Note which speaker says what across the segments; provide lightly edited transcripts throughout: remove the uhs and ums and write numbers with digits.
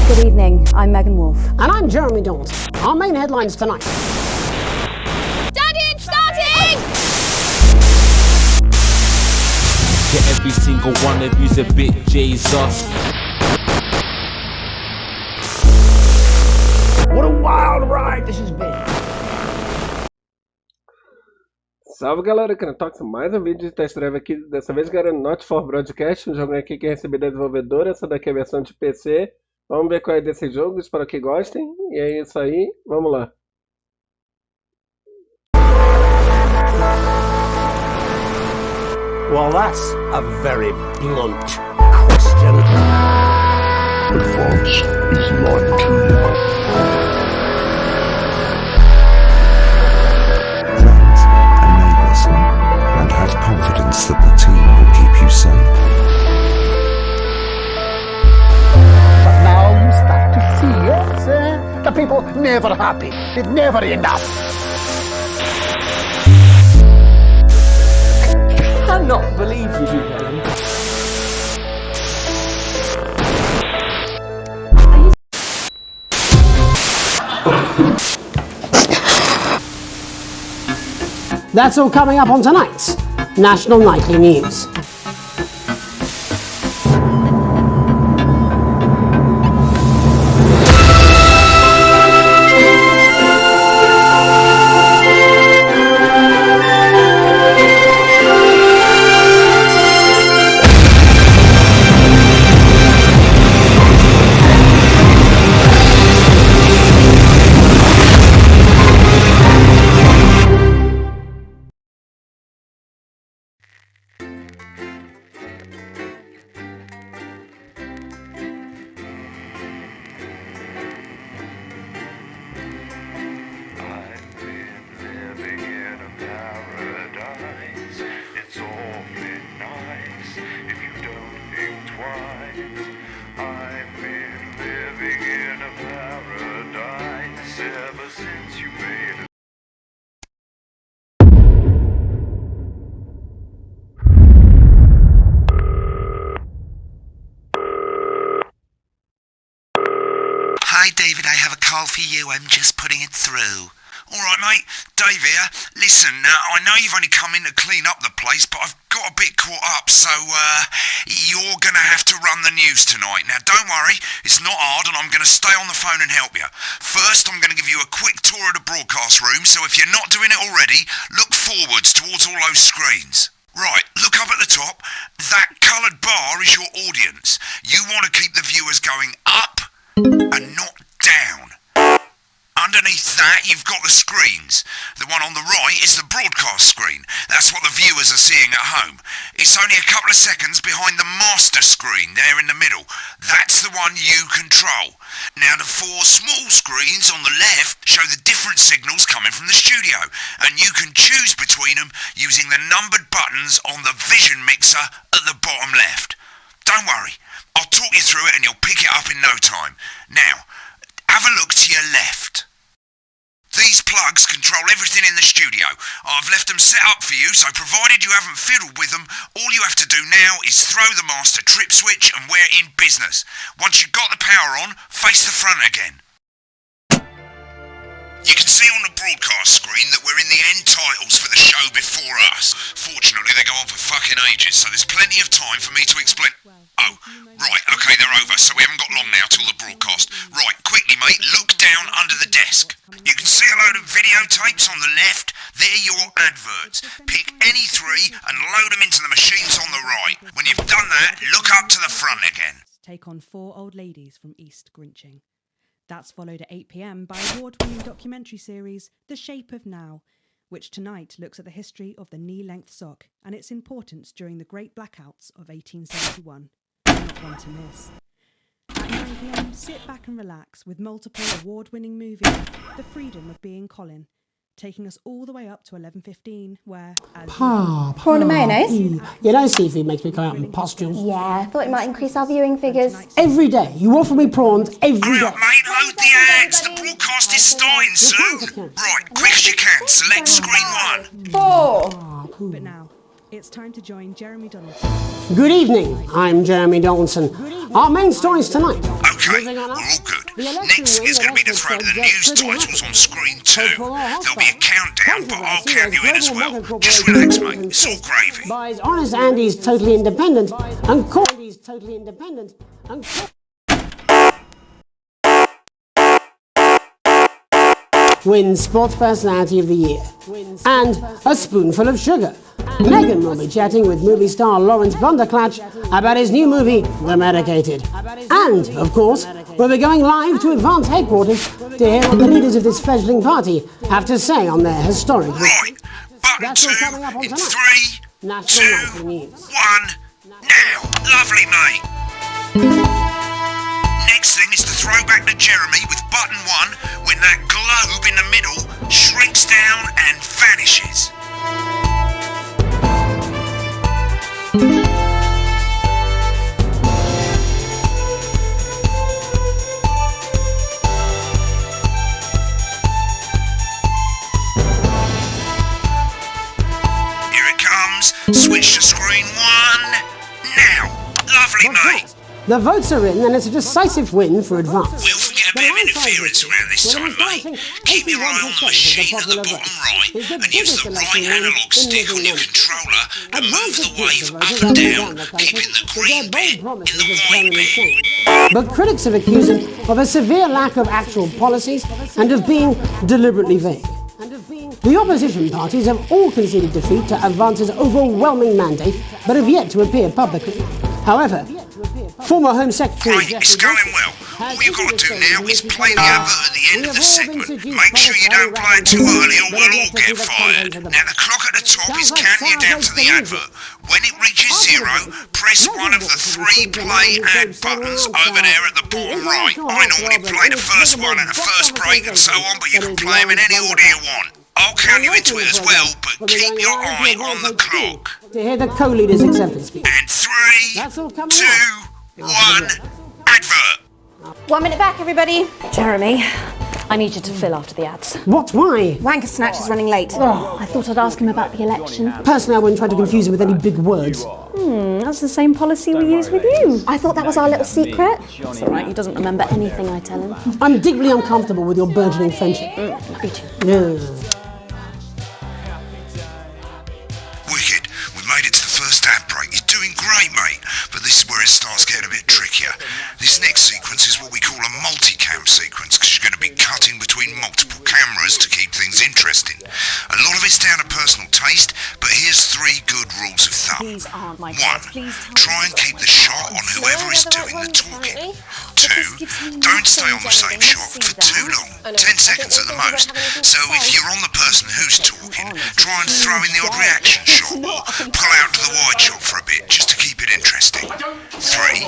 Speaker 1: Good evening, I'm Megan Wolf.
Speaker 2: And I'm Jeremy Donaldson. Our main headlines tonight.
Speaker 3: Starting!
Speaker 4: To every single one of you's a bit Jesus.
Speaker 2: What a wild ride this has been.
Speaker 5: Salve galera, aqui toca mais um vídeo de test drive aqui, dessa vez galera, Not for Broadcast, um jogo aqui que recebi da desenvolvedora, essa daqui é a versão de PC. Vamos ver qual é desse jogo, espero que gostem, e é isso aí, vamos lá.
Speaker 2: Well, that's a very blunt question.
Speaker 6: Advance is lying to you. Friends and neighbours, and have confidence that the team will keep you safe.
Speaker 2: But now you start to see, yes, the people never happy. It's never enough.
Speaker 4: I cannot believe you, Helen.
Speaker 2: That's all coming up on tonight's National Nightly News.
Speaker 7: Hi David, I have a call for you, I'm just putting it through. Alright mate, Dave here. Listen, I know you've only come in to clean up the place, but I've got a bit caught up, so you're gonna have to run the news tonight. Now don't worry, it's not hard and I'm gonna stay on the phone and help you. First I'm gonna give you a quick tour of the broadcast room, so if you're not doing it already, look forwards towards all those screens. Right, look up at the top. That coloured bar is your audience. You want to keep the viewers going up and not down. Underneath that you've got the screens. The one on the right is the broadcast screen. That's what the viewers are seeing at home. It's only a couple of seconds behind the master screen there in the middle. That's the one you control. Now the four small screens on the left show the different signals coming from the studio, and you can choose between them using the numbered buttons on the vision mixer at the bottom left. Don't worry, I'll talk you through it and you'll pick it up in no time. Now, have a look to your left. These plugs control everything in the studio. I've left them set up for you, so provided you haven't fiddled with them, all you have to do now is throw the master trip switch and we're in business. Once you've got the power on, face the front again. You can see on the broadcast screen that we're in the end titles for the show before us. Fortunately, they go on for fucking ages, so there's plenty of time for me to explain. Oh, right, okay, they're over, so we haven't got long now till the broadcast. Right, quickly, mate, look down under the desk. You can see a load of videotapes on the left. They're your adverts. Pick any three and load them into the machines on the right. When you've done that, look up to the front again.
Speaker 8: Take on 4 old ladies from East Grinching. That's followed at 8 p.m. by award-winning documentary series The Shape of Now, which tonight looks at the history of the knee-length sock and its importance during the Great Blackouts of 1871. Not one to miss. At 9 p.m, sit back and relax with multiple award-winning movies, The Freedom of Being Colin, taking us all the way up to 11:15, where, as
Speaker 1: Prawn and mayonnaise?
Speaker 2: You know seafood makes me come out in pustules.
Speaker 1: Yeah, I thought it might increase our viewing figures.
Speaker 2: Every day. You offer me prawns every
Speaker 7: Hurry
Speaker 2: day.
Speaker 7: up, mate, load the ads. The broadcast is starting soon. Right, quick as you can. Select screen 1.
Speaker 1: 4.
Speaker 8: But now, it's time to join Jeremy Donaldson.
Speaker 2: Good evening, I'm Jeremy Donaldson. Our main stories tonight.
Speaker 7: Okay, we're all good. Next thing is going to be to throw the news titles on screen too. There'll be a countdown, but I'll count you in as well. Just relax, mate. It's all gravy.
Speaker 3: Buys Honest Andy's Totally Independent and wins Sports Personality of the Year and a spoonful of sugar. Megan will be chatting with movie star Lawrence Blunderclatch about his new movie, The Medicated. And, of course, we'll be going live to Advance headquarters to hear what the leaders of this fledgling party have to say on their historic...
Speaker 7: Right, button 2 in 3, 2, 1, now. Lovely, mate. Next thing is to throw back to Jeremy with button 1 when that globe in the middle shrinks down and vanishes. Here it comes. Switch to screen 1. Now. Lovely, mate.
Speaker 3: The votes are in and it's a decisive win for Advance.
Speaker 7: We'll forget a bit of interference around this time, mate. Keep your eye on the machine at the bottom right and use the right analog stick on your controller to move the wave up and down, keeping the green bit in the white bit.
Speaker 3: But critics have accused him of a severe lack of actual policies and of being deliberately vague. The opposition parties have all conceded defeat to Advance's overwhelming mandate, but have yet to appear publicly. However, former Home Secretary...
Speaker 7: Right, it's going well. All you've got to do now is play the advert at the end of the segment. Make sure you don't play it too early or we'll all get fired. Now the clock at the top is counting you down to the advert. When it reaches 0, press one of the 3 play ad buttons over there at the bottom right. I normally play the first one at the first break and so on, but you can play them in any order you want. I'll count you into it as well, but keep your eye on the clock.
Speaker 3: To hear the co-leader's acceptance speech.
Speaker 7: And 3, 2, 1, advert.
Speaker 1: 1 minute back, everybody. Jeremy, I need you to fill after the ads.
Speaker 3: What? Why?
Speaker 1: Wanker Snatch is running late. I thought I'd ask him about the election.
Speaker 3: Personally, I wouldn't try to confuse him with any big words.
Speaker 1: That's the same policy we use with you. I thought that was our little secret. It's all right, he doesn't remember anything I tell him.
Speaker 3: I'm deeply uncomfortable with your burgeoning friendship.
Speaker 1: Me too.
Speaker 3: Yeah.
Speaker 7: Wicked, we made it to the first ad break. You're doing great, mate. But this is where it starts getting a bit trickier. This next sequence is what we call a multi-cam sequence, because you're going to be cutting between multiple cameras to keep things interesting. A lot of it's down to personal taste, but here's 3 good rules of thumb. 1, try and keep the shot on whoever is doing the talking. 2, don't stay on the same shot for too long, 10 seconds at the most. So if you're on the person who's talking, try and throw in the odd reaction shot or pull out to the wide shot for a bit, just to keep it interesting. 3,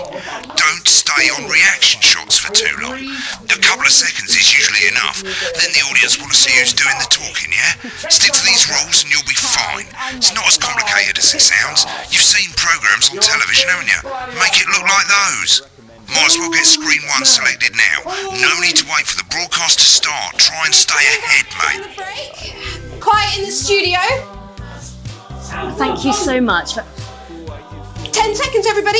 Speaker 7: don't stay on reaction shots for too long. A couple of seconds is usually enough, then the audience want to see who's doing the talking, yeah? Stick to these rules and you'll be fine. It's not as complicated as it sounds. You've seen programs on television, haven't you? Make it look like those. Might as well get screen 1 selected now. No need to wait for the broadcast to start. Try and stay ahead, mate.
Speaker 9: Quiet in the studio.
Speaker 1: Thank you so much.
Speaker 9: 10 seconds, everybody.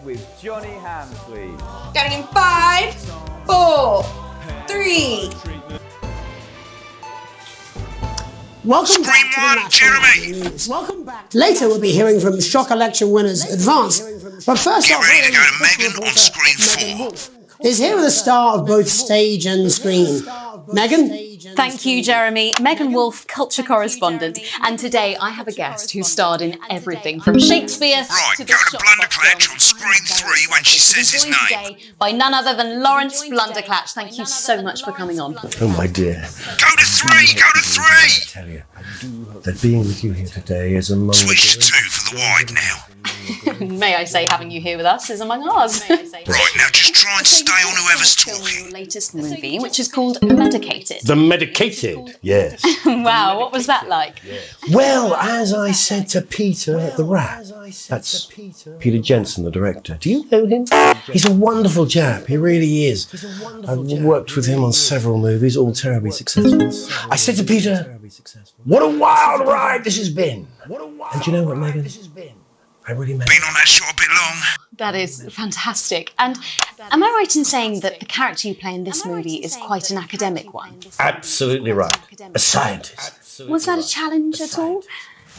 Speaker 10: With Johnny Hamsley.
Speaker 9: Going in 5, 4, 3.
Speaker 3: Welcome
Speaker 7: Screen
Speaker 3: back to
Speaker 7: 1,
Speaker 3: the
Speaker 7: Jeremy.
Speaker 3: News. Welcome back. Later, we'll be hearing from shock election winners Advance. But first,
Speaker 7: Get ready to go to Megan on screen 4.
Speaker 3: Is here with a star of both stage and screen. Megan?
Speaker 11: Thank you, Jeremy. Megan Wolfe, culture correspondent. And today I have a guest who starred in everything from Shakespeare to the
Speaker 7: go to Blunderclatch on screen 3 when she says his name.
Speaker 11: Today by none other than Lawrence Blunderclatch. Thank you so much for coming on.
Speaker 6: Oh, my dear.
Speaker 7: Go to 3, go to 3.
Speaker 6: I tell you that being with you here today is among
Speaker 7: Switch to 2 for the wide now.
Speaker 11: May I say, having you here with us is among ours.
Speaker 7: Right, now just try and stay on whoever's talking.
Speaker 11: Your latest movie, which is called Medicated.
Speaker 6: The Medicated, yes.
Speaker 11: Wow, what was that like?
Speaker 6: Well, as I said to Peter at the Rat, that's Peter Jensen, the director. Do you know him? He's a wonderful chap, he really is. I've worked with him on several movies, all terribly successful. I said to Peter, what a wild ride this has been. And do you know what, Megan? I really meant
Speaker 7: Been on that shot a bit long.
Speaker 11: That is fantastic. And am I right in saying that the character you play in this movie is quite an academic one?
Speaker 6: Absolutely right. A scientist.
Speaker 11: Was that a challenge at all?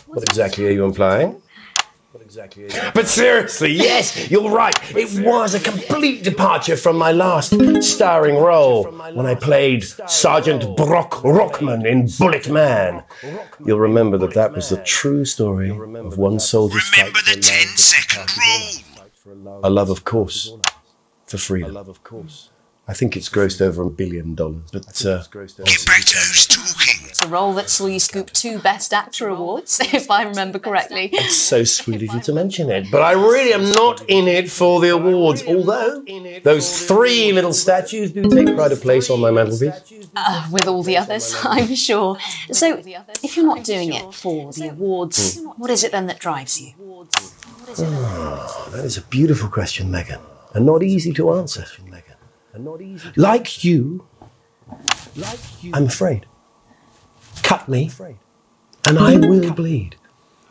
Speaker 6: What exactly are you implying? But seriously, yes, you're right. It was a complete departure from my last starring role when I played Sergeant Brock Rockman in Bullet Man. You'll remember that was the true story of one soldier's fight.
Speaker 7: Remember the 10-second rule.
Speaker 6: A love, of course, for freedom. I think it's grossed over $1 billion, but
Speaker 7: Get back to who's talking.
Speaker 11: It's a role that saw you scoop 2 Best Actor awards, if I remember correctly.
Speaker 6: It's so sweet of you to mention it. But I really am not in it for the awards, although those 3 little statues do take pride of place on my mantelpiece.
Speaker 11: With all the others, I'm sure. So, if you're not doing it for the awards, what is it then that drives you?
Speaker 6: That is a beautiful question, Megan, and not easy to answer. Like you, I'm afraid. Cut me, and I will bleed.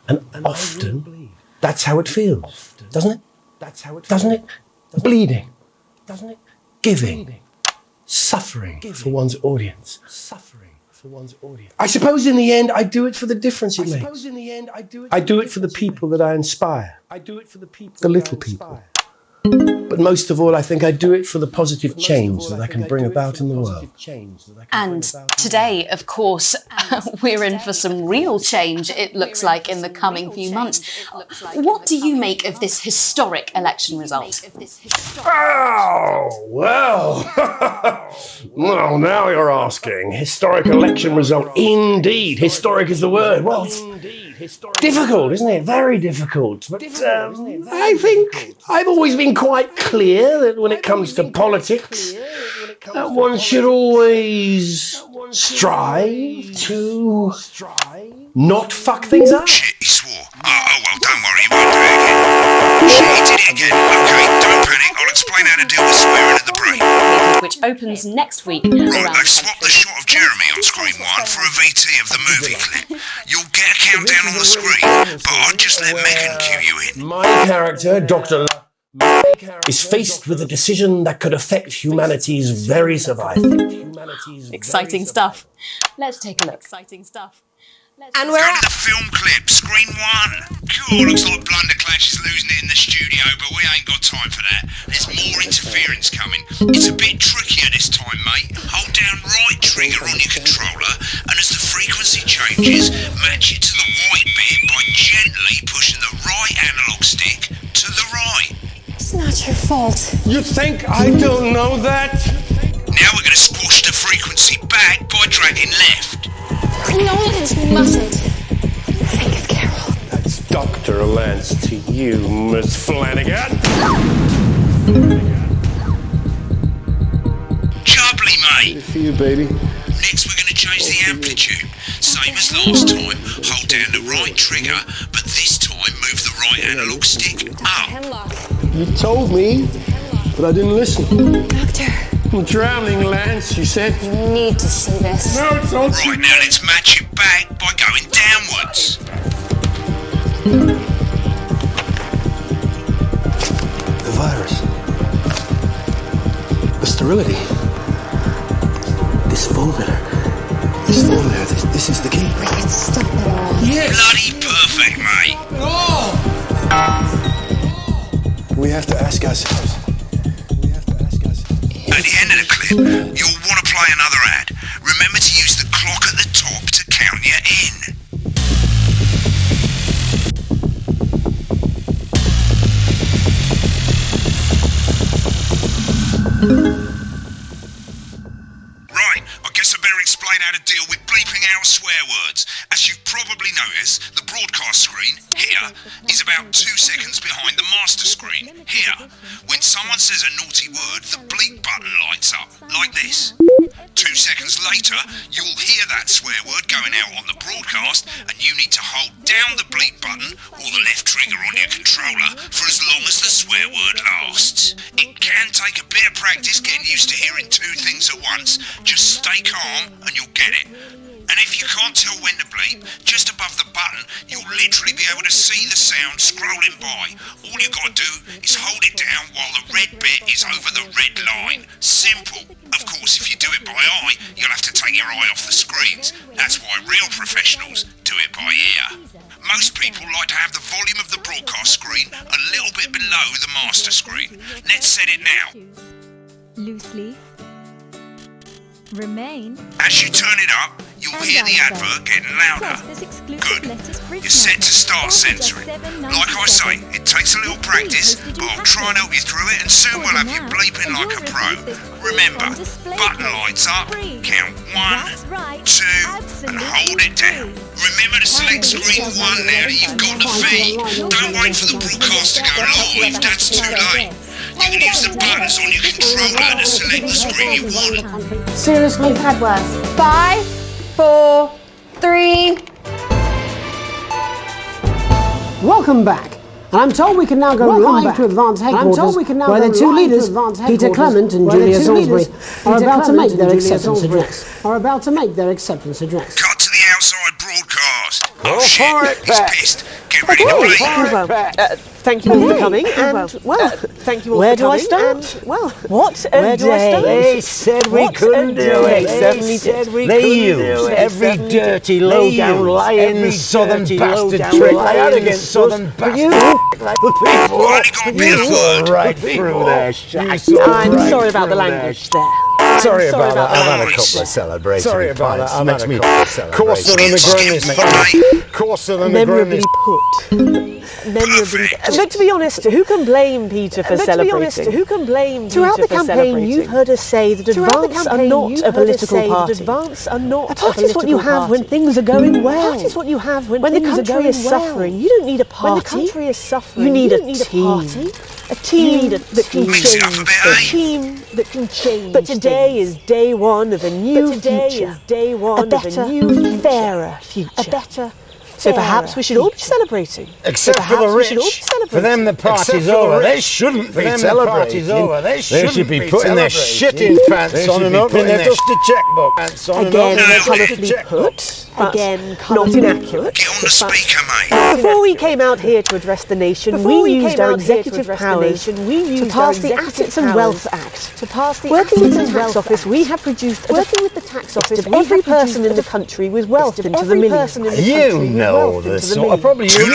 Speaker 6: And often, that's how it feels, doesn't it? Doesn't it? Bleeding. Giving. Suffering for one's audience. I suppose in the end, I do it for the difference it makes. I do it for the people that I inspire. The little people. But most of all, I think I do it for the positive change that I can bring about in the world.
Speaker 11: And today, of course, we're in for some real change, it looks like, in the coming few months. What do you make of this historic election result?
Speaker 6: Oh, well. Well, now you're asking. Historic election result. Indeed. Historic is the word. Well, difficult, isn't it? Very difficult. But I think I've always been quite clear that when it comes to politics, one should always strive to not fuck things up.
Speaker 7: Shit, he swore. Oh, well, don't worry, he won't do it again. Shit, he did it again. Okay, don't panic. I'll explain how to deal with swearing at the break.
Speaker 11: Which opens next week.
Speaker 7: Right, they've swapped the shot of Jeremy on screen 1 for a VT of the movie clip. You'll get a countdown on the screen, but I'll just let Megan cue you in.
Speaker 6: My character, Dr. is faced with a decision that could affect humanity's very survival.
Speaker 11: Exciting stuff. Let's take a look. Exciting stuff.
Speaker 9: And we're
Speaker 7: Go to the film clip, screen 1. Cool, looks like Blunderclash is losing it in the studio, but we ain't got time for that. There's more interference coming. It's a bit trickier this time, mate. Hold down right trigger on your controller, and as the frequency changes, match it to the white bit by gently pushing the right analog stick to the right.
Speaker 1: It's not your fault.
Speaker 6: You think I don't know that?
Speaker 7: Now we're going to squash the frequency back by dragging left.
Speaker 1: The audience mustn't think of Carol.
Speaker 6: That's Dr. Lance to you, Miss Flanagan.
Speaker 7: Jubbly, mate.
Speaker 6: Good for you, baby.
Speaker 7: Next we're going to change the amplitude. Same as last time. Hold down the right trigger, but this time move the right analog stick up.
Speaker 6: You told me, but I didn't listen.
Speaker 1: Doctor.
Speaker 6: I'm drowning, Lance, you said.
Speaker 1: You need to see this.
Speaker 6: No, it's not.
Speaker 7: Right, now let's match it back by going downwards.
Speaker 6: The virus. The sterility. This formula. This is the key.
Speaker 1: We can stop it all.
Speaker 6: Yes.
Speaker 7: Bloody perfect, mate.
Speaker 6: We have to ask ourselves.
Speaker 7: At the end of the clip, you'll want to play another ad. Remember to use the clock at the top to count you in. Right, I guess I better explain how to deal with bleeping out swear words. As you've probably noticed, the broadcast screen, here, is about 2 seconds behind the master screen, here. When someone says a naughty word, the bleep button lights up, like this. 2 seconds later, you'll hear that swear word going out on the broadcast, and you need to hold down the bleep button or the left trigger on your controller for as long as the swear word lasts. It can take a bit of practice getting used to hearing 2 things at once. Just stay calm and you'll get it. And if you can't tell when to bleep, just above the button, you'll literally be able to see the sound scrolling by. All you got to do is hold it down while the red bit is over the red line. Simple. Of course, if you do it by eye, you'll have to take your eye off the screens. That's why real professionals do it by ear. Most people like to have the volume of the broadcast screen a little bit below the master screen. Let's set it now.
Speaker 12: Loosely. Remain.
Speaker 7: As you turn it up, you'll hear the advert getting louder. Good. You're set to start censoring. Like I say, it takes a little practice, but I'll try and help you through it, and soon we'll have you bleeping like a pro. Remember, button lights up, count 1, 2, and hold it down. Remember to select screen 1 now that you've got the feed. Don't wait for the broadcast to go live, that's too late. You can use the buttons on your controller to select the screen you want.
Speaker 1: Seriously, we've had worse.
Speaker 9: 5, 4, 3.
Speaker 3: Welcome back. And I'm told we can now go live to Advance Headquarters, where the two leaders, Peter Clement and Julia Salisbury, are about to make their acceptance address.
Speaker 7: Cut to the outside broadcast.
Speaker 13: Oh shit,
Speaker 7: he's pissed. Get ready to bleep.
Speaker 13: Thank you all for coming, and thank you all for coming. Where do I start? What a day!
Speaker 14: They said we couldn't do it.
Speaker 13: They said we
Speaker 14: They used every dirty, low-down, lying southern bastard trick they had against southern bastards. You saw right through their shit.
Speaker 13: I'm sorry about the language there.
Speaker 14: Sorry about that. I've had a couple of celebrations. Sorry about that. I've had a couple of celebrations. Coarser than the grain is fine. Coarser than the grain is
Speaker 13: memorably put. But to be honest, who can blame Peter for celebrating? Throughout the campaign, you've heard us say that Advance are not a political party. A party is what you have when things are going well. When the country is suffering, you don't need a party. You need a team. A team that can change. But today is day one of a new future. A better, fairer future. So perhaps we should all be celebrating.
Speaker 14: Except for the rich. For them the party's over. They shouldn't be celebrating. They should be putting their shitting pants on and opening their dusty checkbook.
Speaker 13: Again, colourfully put. Again, not inaccurate.
Speaker 7: Get on the speaker, mate.
Speaker 13: Before we came out here to address the nation, we used our executive powers to pass the Assets and Wealth Act. Working with the tax office, we have produced a that every person in the country with wealth into the millions.
Speaker 14: You know this sort of probably you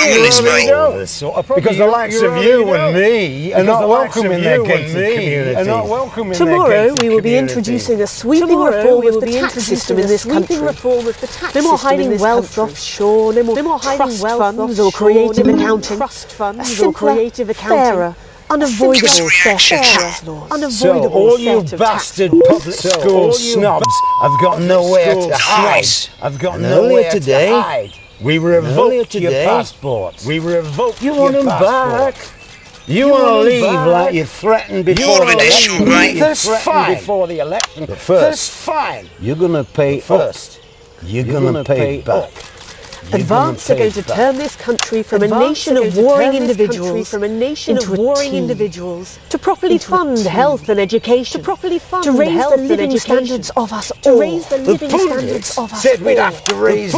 Speaker 14: know this sort of because the likes of you and me are not welcome in their gated community.
Speaker 13: Tomorrow we will be introducing a sweeping reform of the tax system in this country. No more hiding wealth offshore, no more hiding wealth funds or creative accounting. A simpler, fairer, unavoidable set of tax laws.
Speaker 14: So all you bastard public school snobs have got nowhere to hide. I've got nowhere to hide. We revoke your passports. We revoke your passports. You want to leave like you threatened before the election. That's fine. Before the election. But first, you're going to pay first. You're going to pay back.
Speaker 13: Advance are going to turn this country from a nation of warring individuals to properly fund health and education, to raise the living standards of us all.
Speaker 14: The pundits said we'd have to raise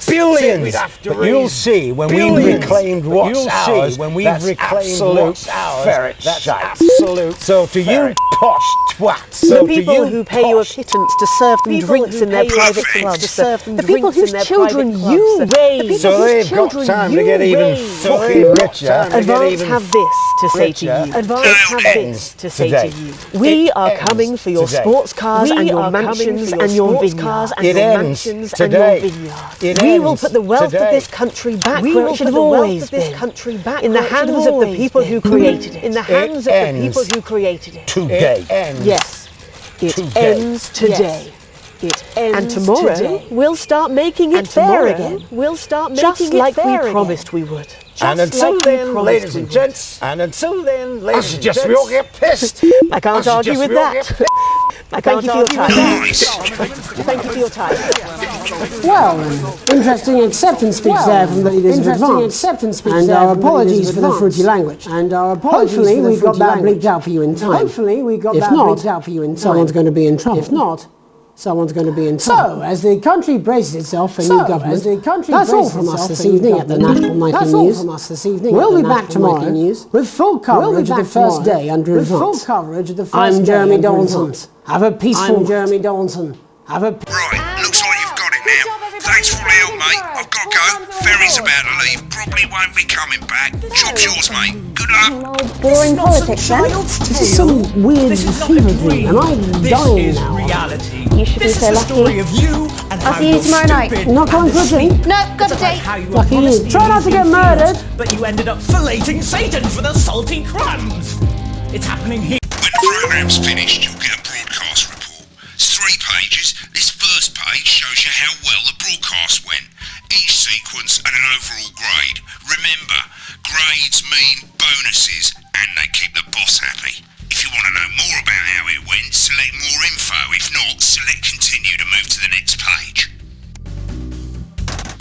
Speaker 14: billions. But you'll see when we've reclaimed what's ours, that's absolute ferret shite. So to you posh twats,
Speaker 13: the people who pay you a pittance to serve them drinks in their private clubs, the people whose children you raise,
Speaker 14: so they've got time to get even fucking richer.
Speaker 13: Advance have this to say to you. Advance have this to say to you. We are coming for your sports cars and your mansions and your vineyards.
Speaker 14: It ends today.
Speaker 13: We will put the wealth of this country back where it should have always been. In the hands of the people who created it. In the hands of the people who created it.
Speaker 14: Today.
Speaker 13: Yes, it ends today. And tomorrow we'll start making it fair again. Just like we promised we would.
Speaker 14: And until then, ladies and gents, I suggest we all get pissed.
Speaker 13: I can't argue with that. Thank you for your time. Thank you for your time.
Speaker 3: Well, interesting acceptance speech there from the leaders of Advance. And our apologies for the fruity language. Hopefully we got that bleeped out for you in time. If not, someone's going to be in trouble. If not, someone's going to be in trouble. So, as the country braces itself for new government, that's all from us this evening at the National Nightly News. We'll be back tomorrow with full coverage of the first day under advance. I'm Jeremy Donaldson. Have a peaceful... I'm Jeremy Donaldson. Have a...
Speaker 7: Right, looks like you've got it now. Thanks for all the help, mate. I've got to go. Ferry's about to leave. Probably won't be coming back. Job's yours, mate. Good luck.
Speaker 1: Boring politics, then.
Speaker 3: This is some weird fever dream. Am I dying now?
Speaker 9: Reality. You should be so lucky. I'll see you tomorrow night.
Speaker 3: Not going for a drink?
Speaker 9: No, got a date.
Speaker 3: Lucky you. Try not to get murdered.
Speaker 15: But you ended up filleting Satan for the salty crumbs. It's happening here.
Speaker 7: When the programme's finished, you'll get a broadcast report. It's 3 pages. This first page shows you how well the broadcast went. Each sequence and an overall grade. Remember, grades mean bonuses and they keep the boss happy. If you want to know more about how it went, select more info. If not, select continue to move to the next page.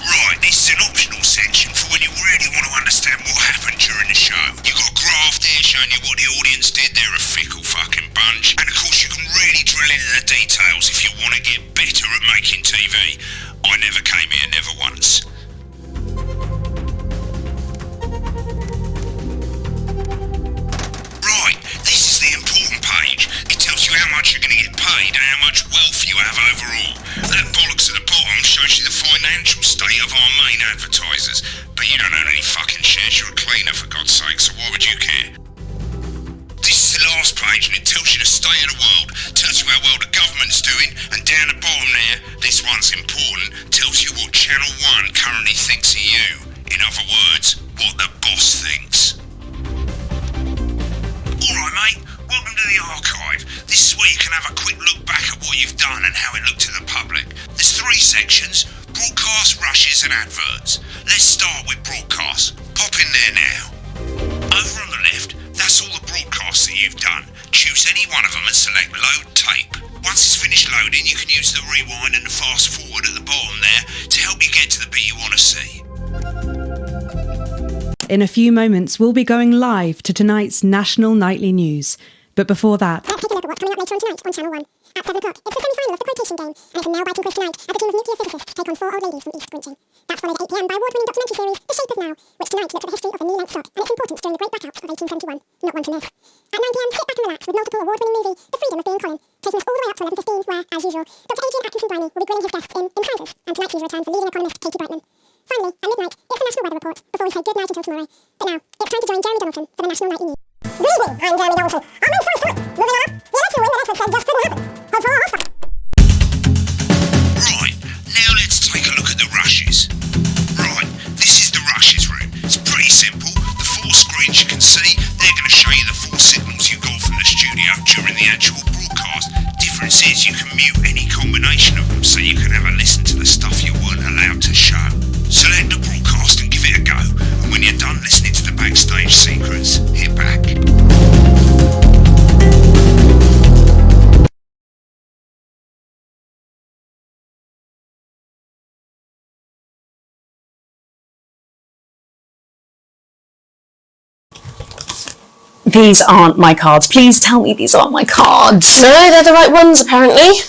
Speaker 7: Right, this is an optional section for when you really want to understand what happened during the show. You've got a graph there showing you what the audience did. They're a fickle fucking bunch. And of course you can really drill into the details if you want to get better at making TV. I never came here, never once. Right, this is the important page. It tells you how much you're going to get paid and how much wealth you have overall. That bollocks at the bottom shows you the financial state of our main advertisers. But you don't own any fucking shares, you're a cleaner for God's sake, so why would you care? This is the last page and it tells you the state of the world, tells you how well the government's doing, and down the bottom there, this one's important, tells you what Channel 1 currently thinks of you. In other words, what the boss thinks. Alright mate, welcome to the archive. This is where you can have a quick look back at what you've done and how it looked to the public. There's 3 sections: broadcast, rushes and adverts. Let's start with broadcast. Pop in there now. Over on the left, that's all the broadcasts that you've done. Choose any one of them and select load tape. Once it's finished loading, you can use the rewind and the fast forward at the bottom there to help you get to the bit you want to see.
Speaker 8: In a few moments, we'll be going live to tonight's National Nightly News. But before that...
Speaker 16: Let's take a look at what's coming up later on tonight on Channel 1. At 7 o'clock, it's the semi-final of the quotation game, and it can now bite and twist tonight as a team of nuclear physicists take on 4 old ladies from East Grinching. That's followed at 8 p.m. by award-winning documentary series The Shape of Now, which tonight looks at the history of the knee-length sock and its importance during the Great Blackout of 1871. Not one to miss. At 9 p.m, sit back and relax with multiple award-winning movie The Freedom of Being Colin, taking us all the way up to 11:15, where, as usual, Dr. Adrian Atkinson-Briney will be grilling his guests in Prizes, and tonight's news return for leading economist Katie Brightman. Finally, at midnight, it's the National Weather Report before we say good night until tomorrow. But now, it's time to join Jeremy Donaldson for the National Nightly News. Good evening, I'm Jeremy Donaldson. Our main story tonight. Moving on up, the election win that Edward said just couldn't happen. Hope for our
Speaker 7: Right, now let's take a look at the rushes. Right, this is the rushes room. It's pretty simple. The 4 screens you can see, they're going to show you the 4 signals you got from the studio during the actual broadcast. Difference is you can mute any combination of them so you can have a listen to the stuff you weren't allowed to show. Select the broadcast and give it a go, and when you're done listening to the backstage secrets, hit back.
Speaker 11: These aren't my cards. Please tell me these aren't my cards. No, they're the right ones, apparently.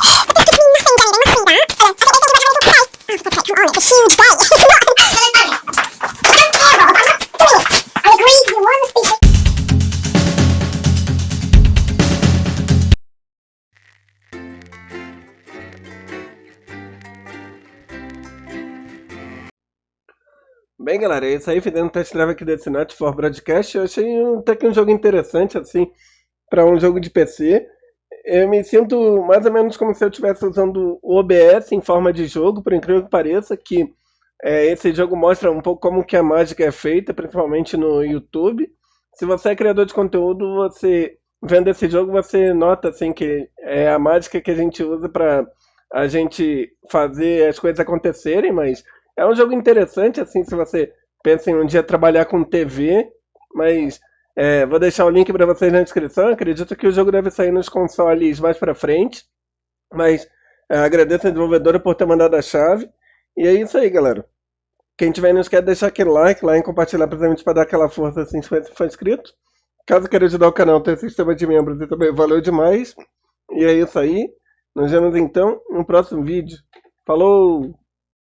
Speaker 5: Bem, galera, é isso aí. Fizendo um test drive aqui desse Night for Broadcast. Eu achei até que um jogo interessante, assim, para um jogo de PC. Eu me sinto mais ou menos como se eu estivesse usando o OBS em forma de jogo, por incrível que pareça, que esse jogo mostra um pouco como que a mágica é feita, principalmente no YouTube. Se você é criador de conteúdo, você vendo esse jogo, você nota assim, que é a mágica que a gente usa para a gente fazer as coisas acontecerem, mas é um jogo interessante, assim, se você pensa em um dia trabalhar com TV, mas vou deixar o link para vocês na descrição. Acredito que o jogo deve sair nos consoles mais para frente, mas agradeço a desenvolvedora por ter mandado a chave. E é isso aí, galera. Quem tiver não esquece de deixar aquele like lá e compartilhar para os amigos para dar aquela força assim, se for inscrito. Caso queira ajudar o canal, tem sistema de membros e também valeu demais. E é isso aí. Nos vemos então no próximo vídeo. Falou!